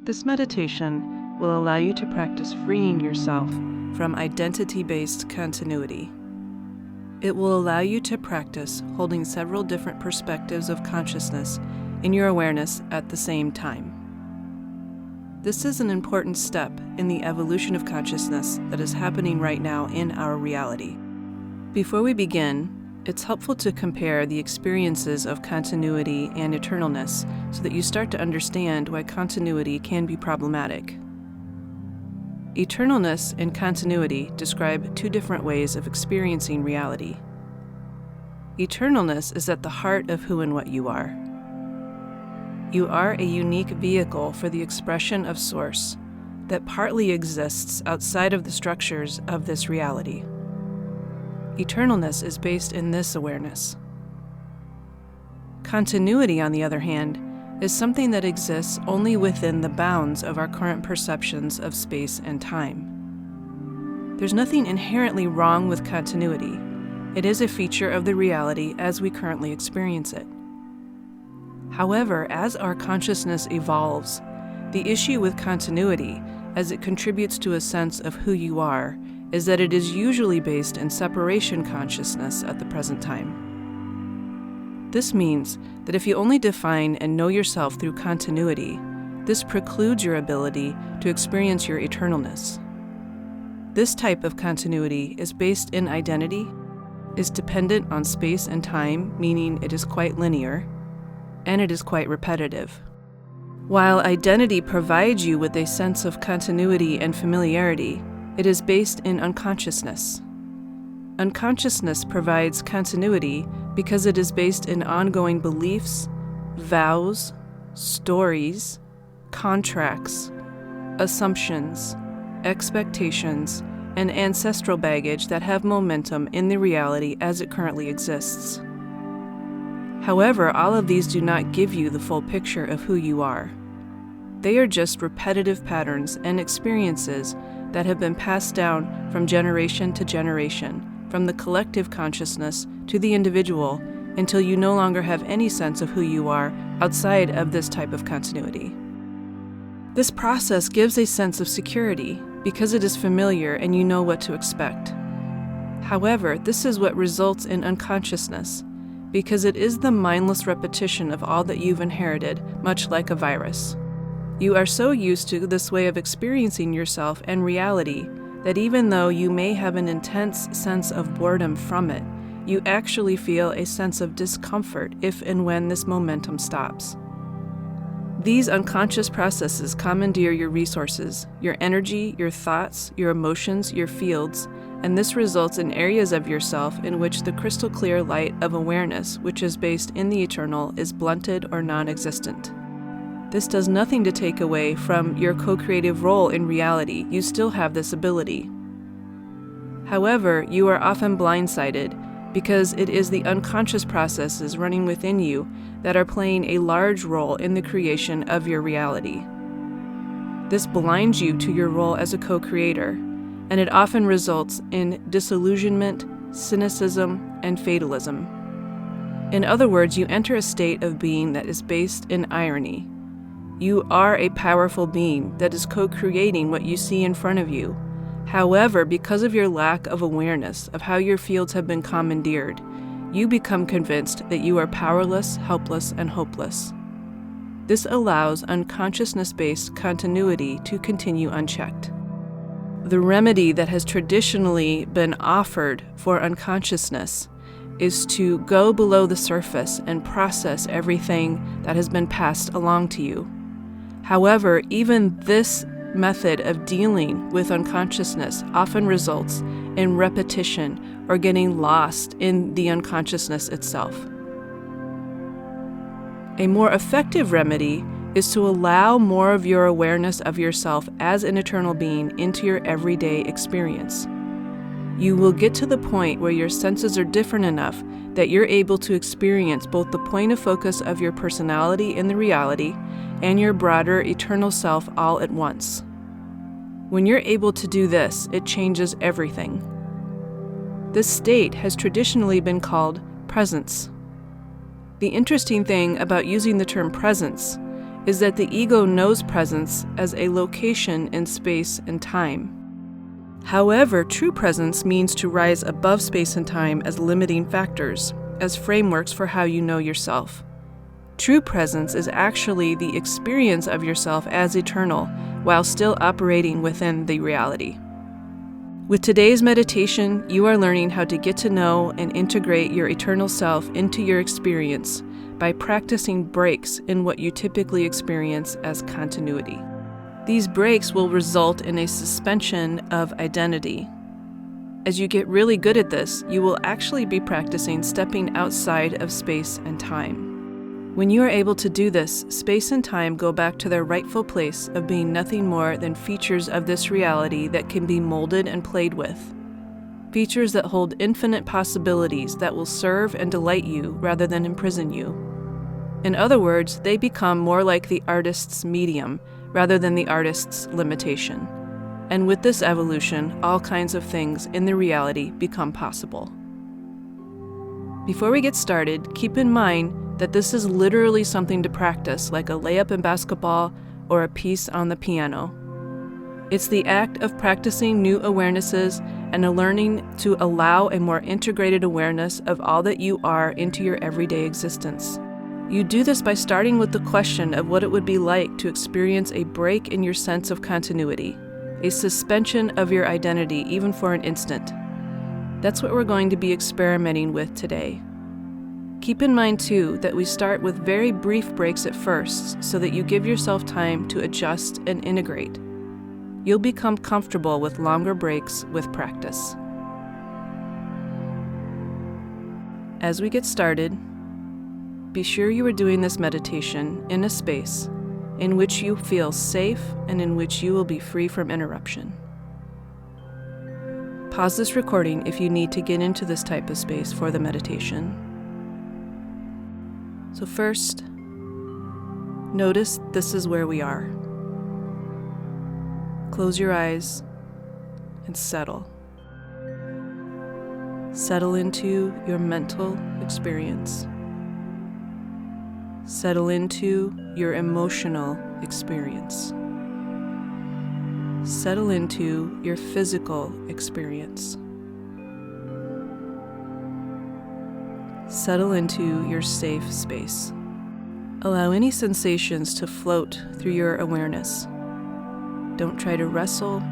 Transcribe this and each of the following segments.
This meditation will allow you to practice freeing yourself from identity-based continuity. It will allow you to practice holding several different perspectives of consciousness in your awareness at the same time. This is an important step in the evolution of consciousness that is happening right now in our reality. Before we begin, it's helpful to compare the experiences of continuity and eternalness so that you start to understand why continuity can be problematic. Eternalness and continuity describe two different ways of experiencing reality. Eternalness is at the heart of who and what you are. You are a unique vehicle for the expression of Source that partly exists outside of the structures of this reality. Eternalness is based in this awareness. Continuity, on the other hand, is something that exists only within the bounds of our current perceptions of space and time. There's nothing inherently wrong with continuity. It is a feature of the reality as we currently experience it. However, as our consciousness evolves, the issue with continuity, as it contributes to a sense of who you are, is that it is usually based in separation consciousness at the present time. This means that if you only define and know yourself through continuity, this precludes your ability to experience your eternalness. This type of continuity is based in identity, is dependent on space and time, meaning it is quite linear, and it is quite repetitive. While identity provides you with a sense of continuity and familiarity, it is based in unconsciousness. Unconsciousness provides continuity because it is based in ongoing beliefs, vows, stories, contracts, assumptions, expectations, and ancestral baggage that have momentum in the reality as it currently exists. However, all of these do not give you the full picture of who you are. They are just repetitive patterns and experiences that have been passed down from generation to generation, from the collective consciousness to the individual, until you no longer have any sense of who you are outside of this type of continuity. This process gives a sense of security because it is familiar and you know what to expect. However, this is what results in unconsciousness, because it is the mindless repetition of all that you've inherited, much like a virus. You are so used to this way of experiencing yourself and reality that even though you may have an intense sense of boredom from it, you actually feel a sense of discomfort if and when this momentum stops. These unconscious processes commandeer your resources, your energy, your thoughts, your emotions, your fields, and this results in areas of yourself in which the crystal clear light of awareness, which is based in the eternal, is blunted or non-existent. This does nothing to take away from your co-creative role in reality. You still have this ability. However, you are often blindsided because it is the unconscious processes running within you that are playing a large role in the creation of your reality. This blinds you to your role as a co-creator, and it often results in disillusionment, cynicism, and fatalism. In other words, you enter a state of being that is based in irony. You are a powerful being that is co-creating what you see in front of you. However, because of your lack of awareness of how your fields have been commandeered, you become convinced that you are powerless, helpless, and hopeless. This allows unconsciousness-based continuity to continue unchecked. The remedy that has traditionally been offered for unconsciousness is to go below the surface and process everything that has been passed along to you. However, even this method of dealing with unconsciousness often results in repetition or getting lost in the unconsciousness itself. A more effective remedy is to allow more of your awareness of yourself as an eternal being into your everyday experience. You will get to the point where your senses are different enough that you're able to experience both the point of focus of your personality in the reality and your broader eternal self all at once. When you're able to do this, it changes everything. This state has traditionally been called presence. The interesting thing about using the term presence is that the ego knows presence as a location in space and time. However, true presence means to rise above space and time as limiting factors, as frameworks for how you know yourself. True presence is actually the experience of yourself as eternal, while still operating within the reality. With today's meditation, you are learning how to get to know and integrate your eternal self into your experience by practicing breaks in what you typically experience as continuity. These breaks will result in a suspension of identity. As you get really good at this, you will actually be practicing stepping outside of space and time. When you are able to do this, space and time go back to their rightful place of being nothing more than features of this reality that can be molded and played with. Features that hold infinite possibilities that will serve and delight you rather than imprison you. In other words, they become more like the artist's medium rather than the artist's limitation. And with this evolution, all kinds of things in the reality become possible. Before we get started, keep in mind that this is literally something to practice, like a layup in basketball or a piece on the piano. It's the act of practicing new awarenesses and a learning to allow a more integrated awareness of all that you are into your everyday existence. You do this by starting with the question of what it would be like to experience a break in your sense of continuity, a suspension of your identity even for an instant. That's what we're going to be experimenting with today. Keep in mind, too, that we start with very brief breaks at first so that you give yourself time to adjust and integrate. You'll become comfortable with longer breaks with practice. As we get started, be sure you are doing this meditation in a space in which you feel safe and in which you will be free from interruption. Pause this recording if you need to get into this type of space for the meditation. So first, notice this is where we are. Close your eyes and settle. Settle into your mental experience. Settle into your emotional experience. Settle into your physical experience. Settle into your safe space. Allow any sensations to float through your awareness. Don't try to wrestle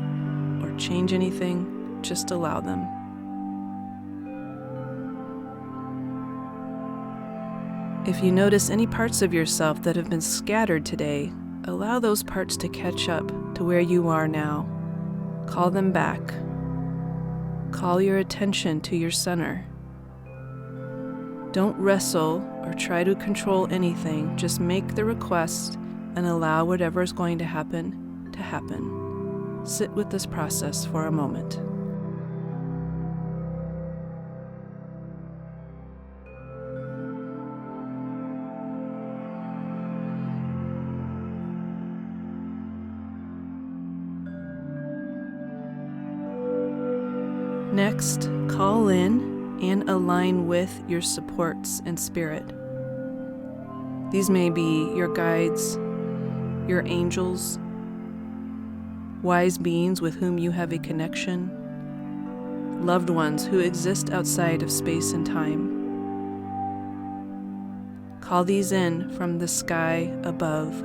or change anything, just allow them. If you notice any parts of yourself that have been scattered today, allow those parts to catch up to where you are now. Call them back. Call your attention to your center. Don't wrestle or try to control anything, just make the request and allow whatever is going to happen to happen. Sit with this process for a moment. Next, call in and align with your supports and spirit. These may be your guides, your angels, wise beings with whom you have a connection, loved ones who exist outside of space and time. Call these in from the sky above,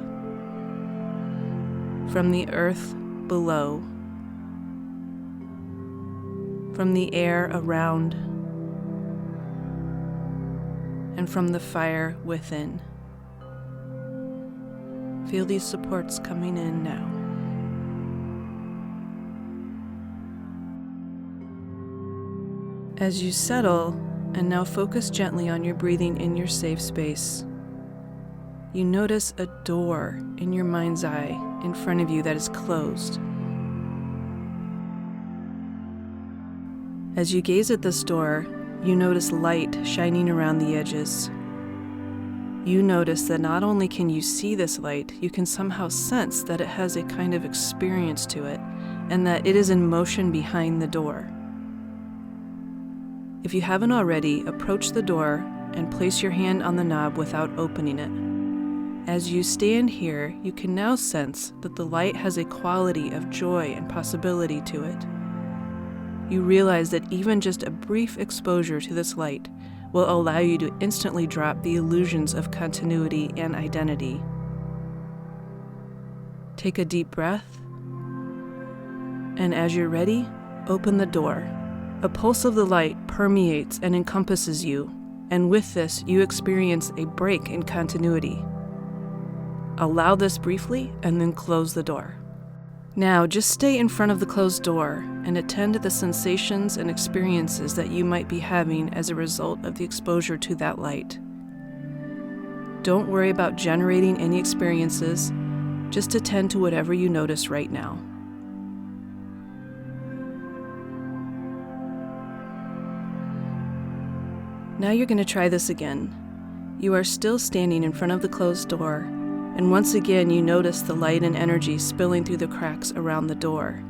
from the earth below, from the air around, and from the fire within. Feel these supports coming in now. As you settle, and now focus gently on your breathing in your safe space, you notice a door in your mind's eye in front of you that is closed. As you gaze at this door, you notice light shining around the edges. You notice that not only can you see this light, you can somehow sense that it has a kind of experience to it, and that it is in motion behind the door. If you haven't already, approach the door and place your hand on the knob without opening it. As you stand here, you can now sense that the light has a quality of joy and possibility to it. You realize that even just a brief exposure to this light will allow you to instantly drop the illusions of continuity and identity. Take a deep breath, and as you're ready, open the door. A pulse of the light permeates and encompasses you, and with this, you experience a break in continuity. Allow this briefly, and then close the door. Now, just stay in front of the closed door and attend to the sensations and experiences that you might be having as a result of the exposure to that light. Don't worry about generating any experiences, just attend to whatever you notice right now. Now you're going to try this again. You are still standing in front of the closed door, and once again you notice the light and energy spilling through the cracks around the door.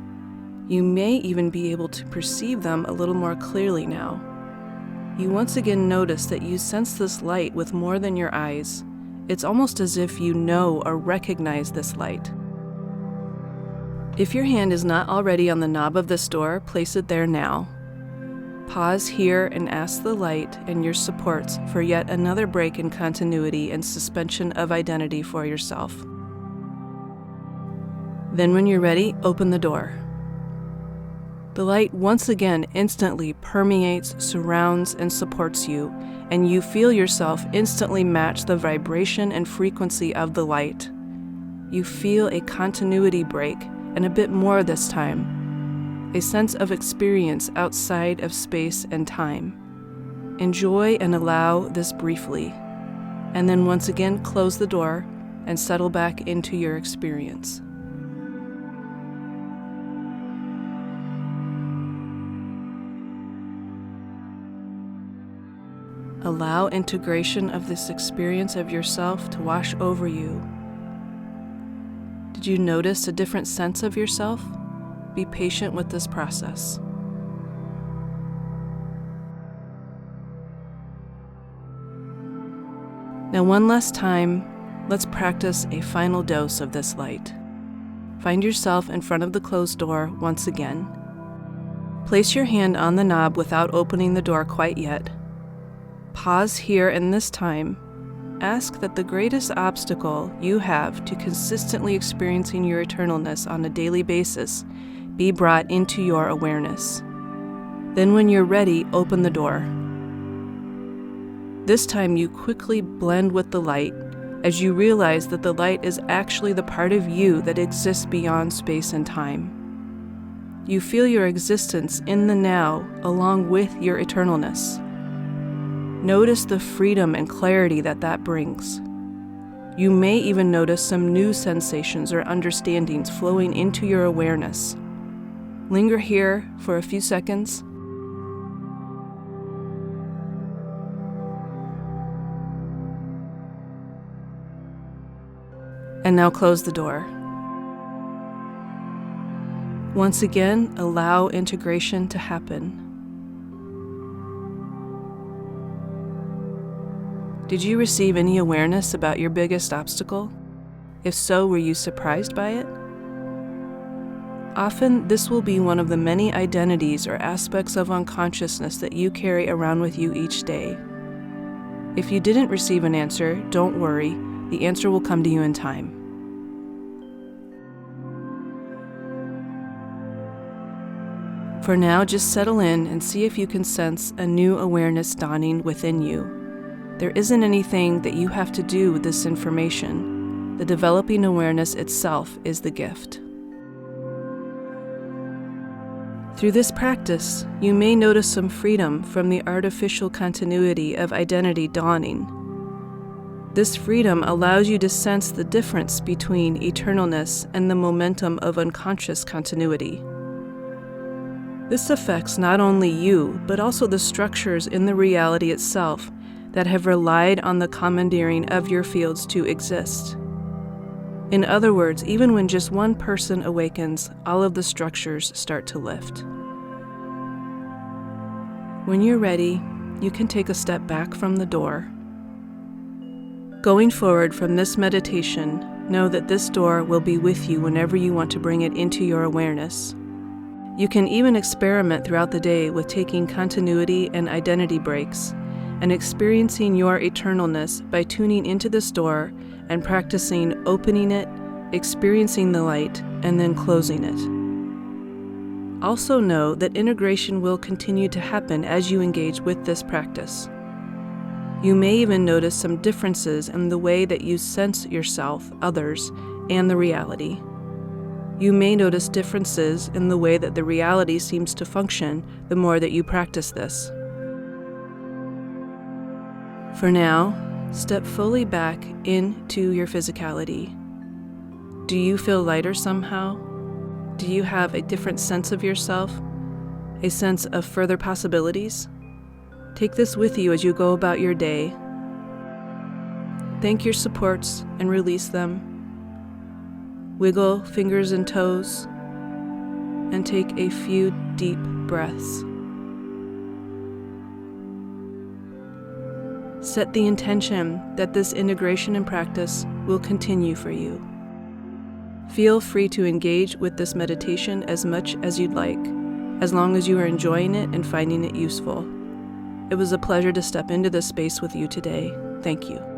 You may even be able to perceive them a little more clearly now. You once again notice that you sense this light with more than your eyes. It's almost as if you know or recognize this light. If your hand is not already on the knob of this door, place it there now. Pause here and ask the light and your supports for yet another break in continuity and suspension of identity for yourself. Then when you're ready, open the door. The light once again instantly permeates, surrounds, and supports you, and you feel yourself instantly match the vibration and frequency of the light. You feel a continuity break, and a bit more this time. A sense of experience outside of space and time. Enjoy and allow this briefly, and then once again close the door and settle back into your experience. Allow integration of this experience of yourself to wash over you. Did you notice a different sense of yourself? Be patient with this process. Now, one last time, let's practice a final dose of this light. Find yourself in front of the closed door once again. Place your hand on the knob without opening the door quite yet. Pause here, and this time, ask that the greatest obstacle you have to consistently experiencing your eternalness on a daily basis be brought into your awareness. Then when you're ready, open the door. This time you quickly blend with the light as you realize that the light is actually the part of you that exists beyond space and time. You feel your existence in the now along with your eternalness. Notice the freedom and clarity that brings. You may even notice some new sensations or understandings flowing into your awareness. Linger here for a few seconds. And now close the door. Once again, allow integration to happen. Did you receive any awareness about your biggest obstacle? If so, were you surprised by it? Often, this will be one of the many identities or aspects of unconsciousness that you carry around with you each day. If you didn't receive an answer, don't worry, the answer will come to you in time. For now, just settle in and see if you can sense a new awareness dawning within you. There isn't anything that you have to do with this information. The developing awareness itself is the gift. Through this practice, you may notice some freedom from the artificial continuity of identity dawning. This freedom allows you to sense the difference between eternalness and the momentum of unconscious continuity. This affects not only you, but also the structures in the reality itself that have relied on the commandeering of your fields to exist. In other words, even when just one person awakens, all of the structures start to lift. When you're ready, you can take a step back from the door. Going forward from this meditation, know that this door will be with you whenever you want to bring it into your awareness. You can even experiment throughout the day with taking continuity and identity breaks and experiencing your eternalness by tuning into this door and practicing opening it, experiencing the light, and then closing it. Also know that integration will continue to happen as you engage with this practice. You may even notice some differences in the way that you sense yourself, others, and the reality. You may notice differences in the way that the reality seems to function the more that you practice this. For now, step fully back into your physicality. Do you feel lighter somehow? Do you have a different sense of yourself? A sense of further possibilities? Take this with you as you go about your day. Thank your supports and release them. Wiggle fingers and toes, and take a few deep breaths. Set the intention that this integration and practice will continue for you. Feel free to engage with this meditation as much as you'd like, as long as you are enjoying it and finding it useful. It was a pleasure to step into this space with you today. Thank you.